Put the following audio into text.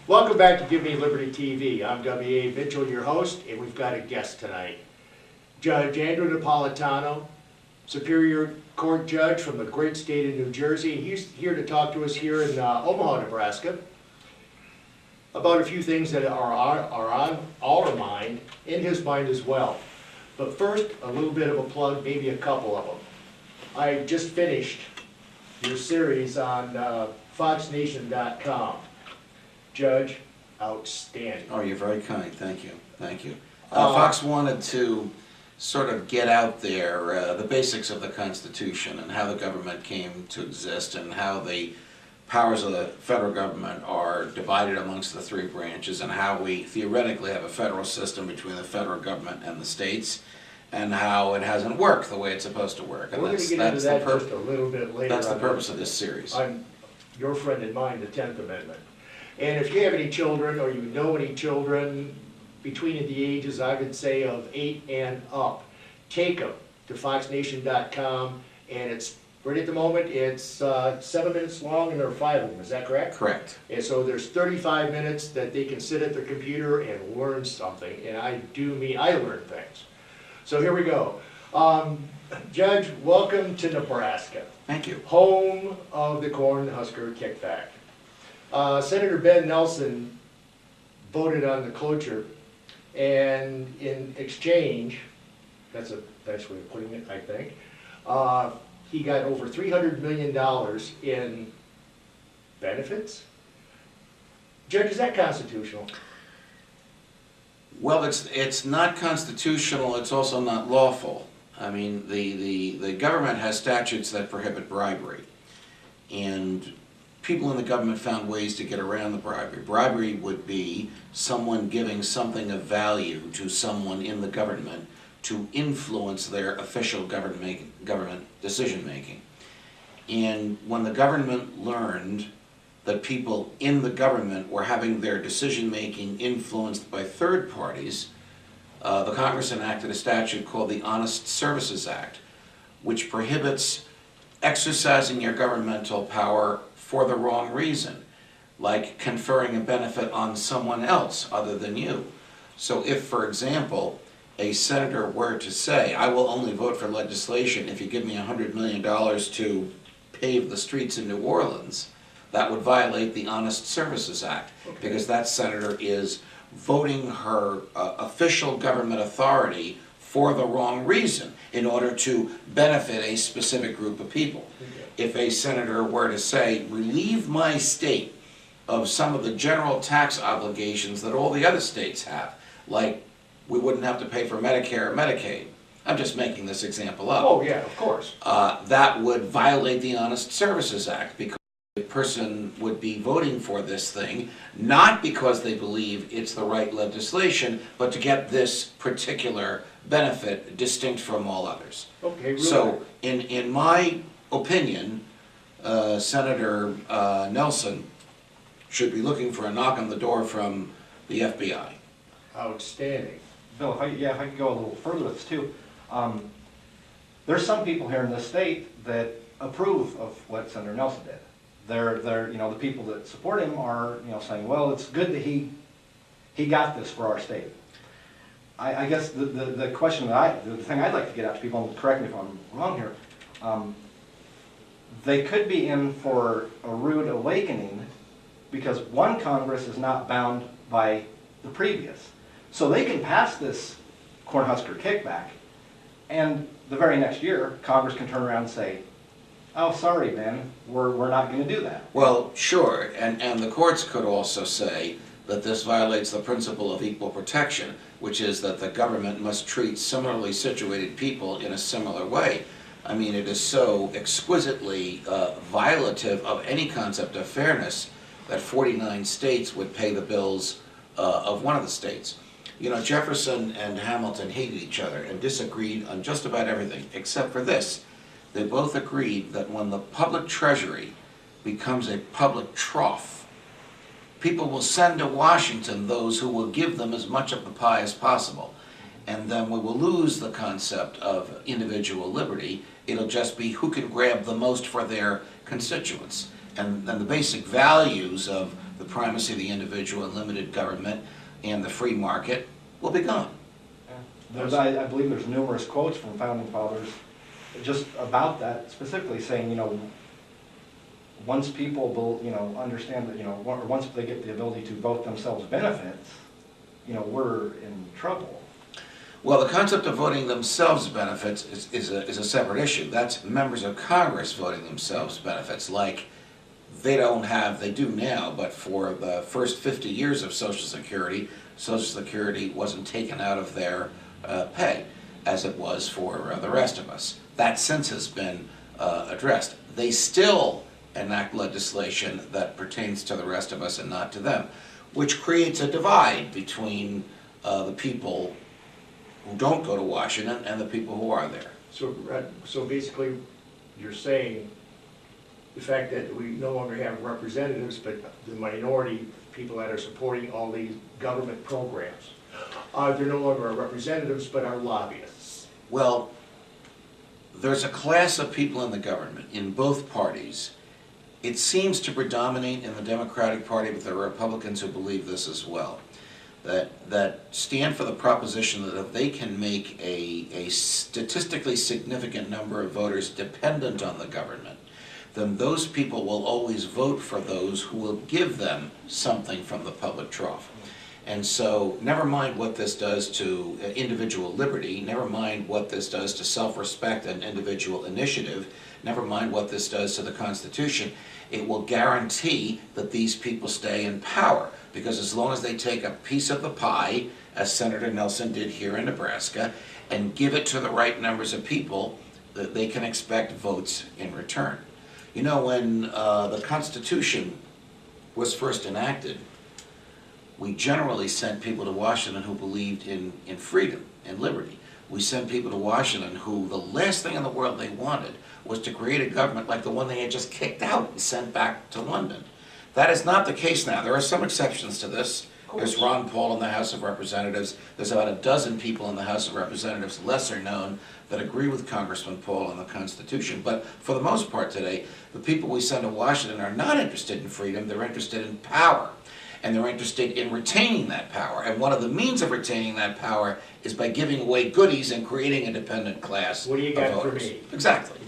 Welcome back to Give Me Liberty TV. I'm W.A. Mitchell, your host, and we've got a guest tonight. Judge Andrew Napolitano, Superior Court Judge from the great state of New Jersey. He's here to talk to us here in Omaha, Nebraska, about a few things that are on our mind, in his mind as well. But first, a little bit of a plug, maybe a couple of them. I just finished your series on FoxNation.com. Judge, outstanding. Oh, you're very kind. Thank you. Thank you. Fox wanted to sort of get out there the basics of the Constitution and how the government came to exist and how the powers of the federal government are divided amongst the three branches and how we theoretically have a federal system between the federal government and the states and how it hasn't worked the way it's supposed to work. And we're going to get into that just a little bit later. That's the purpose of this series. On your friend and mine, the 10th Amendment. And if you have any children or you know any children between the ages, I would say, of 8 and up, take them to FoxNation.com, and it's right at the moment, it's 7 minutes long, and there are 5 of them. Is that correct? Correct. And so there's 35 minutes that they can sit at their computer and learn something, and I learn things. So here we go. Judge, welcome to Nebraska. Thank you. Home of the Cornhusker Kickback. Senator Ben Nelson voted on the cloture, and in exchange, that's a nice way of putting it, I think, he got over $300 million in benefits. Judge, is that constitutional? Well, it's not constitutional, it's also not lawful. I mean, the government has statutes that prohibit bribery, and people in the government found ways to get around the bribery. Bribery would be someone giving something of value to someone in the government to influence their official government decision-making. And when the government learned that people in the government were having their decision-making influenced by third parties, the Congress enacted a statute called the Honest Services Act, which prohibits exercising your governmental power for the wrong reason, like conferring a benefit on someone else other than you. So if, for example, a senator were to say, I will only vote for legislation if you give me $100 million to pave the streets in New Orleans, that would violate the Honest Services Act, because that senator is voting her official government authority for the wrong reason in order to benefit a specific group of people. If a senator were to say, relieve my state of some of the general tax obligations that all the other states have, like we wouldn't have to pay for Medicare or Medicaid. I'm just making this example up. Oh yeah, of course. That would violate the Honest Services Act, because a person would be voting for this thing not because they believe it's the right legislation, but to get this particular benefit distinct from all others. Okay, really? So in my opinion, Senator Nelson should be looking for a knock on the door from the FBI. Outstanding. Bill, if I could go a little further with this too. There's some people here in this state that approve of what Senator Nelson did. They're the people that support him are, saying, well, it's good that he got this for our state. I guess the question the thing I'd like to get out to people, and correct me if I'm wrong here, they could be in for a rude awakening because one Congress is not bound by the previous. So they can pass this Cornhusker kickback, and the very next year, Congress can turn around and say, oh, sorry, man, we're not going to do that. Well, sure, and the courts could also say that this violates the principle of equal protection, which is that the government must treat similarly situated people in a similar way. I mean, it is so exquisitely violative of any concept of fairness that 49 states would pay the bills of one of the states. You know, Jefferson and Hamilton hated each other and disagreed on just about everything, except for this. They both agreed that when the public treasury becomes a public trough, people will send to Washington those who will give them as much of the pie as possible. And then we will lose the concept of individual liberty. It'll just be who can grab the most for their constituents. And then the basic values of the primacy of the individual and limited government and the free market will be gone. I believe there's numerous quotes from founding fathers just about that, specifically saying, once people will, understand that, or once they get the ability to vote themselves benefits, we're in trouble. Well, the concept of voting themselves benefits is a separate issue. That's members of Congress voting themselves benefits, like they do now, but for the first 50 years of Social Security wasn't taken out of their pay, as it was for the rest of us. That since has been addressed. They still enact legislation that pertains to the rest of us and not to them, which creates a divide between the people who don't go to Washington and the people who are there. So basically, you're saying the fact that we no longer have representatives, but the minority people that are supporting all these government programs, they're no longer our representatives, but our lobbyists. Well, there's a class of people in the government, in both parties. It seems to predominate in the Democratic Party, but there are Republicans who believe this as well, that stand for the proposition that if they can make a statistically significant number of voters dependent on the government, then those people will always vote for those who will give them something from the public trough. And so, never mind what this does to individual liberty, never mind what this does to self-respect and individual initiative, never mind what this does to the Constitution, it will guarantee that these people stay in power. Because as long as they take a piece of the pie, as Senator Nelson did here in Nebraska, and give it to the right numbers of people, that they can expect votes in return. When the Constitution was first enacted, we generally sent people to Washington who believed in freedom and liberty. We sent people to Washington who the last thing in the world they wanted was to create a government like the one they had just kicked out and sent back to London. That is not the case now. There are some exceptions to this. There's Ron Paul in the House of Representatives. There's about a dozen people in the House of Representatives, lesser known, that agree with Congressman Paul on the Constitution. But for the most part today, the people we send to Washington are not interested in freedom. They're interested in power. And they're interested in retaining that power. And one of the means of retaining that power is by giving away goodies and creating a dependent class of voters. What do you got for me? Exactly.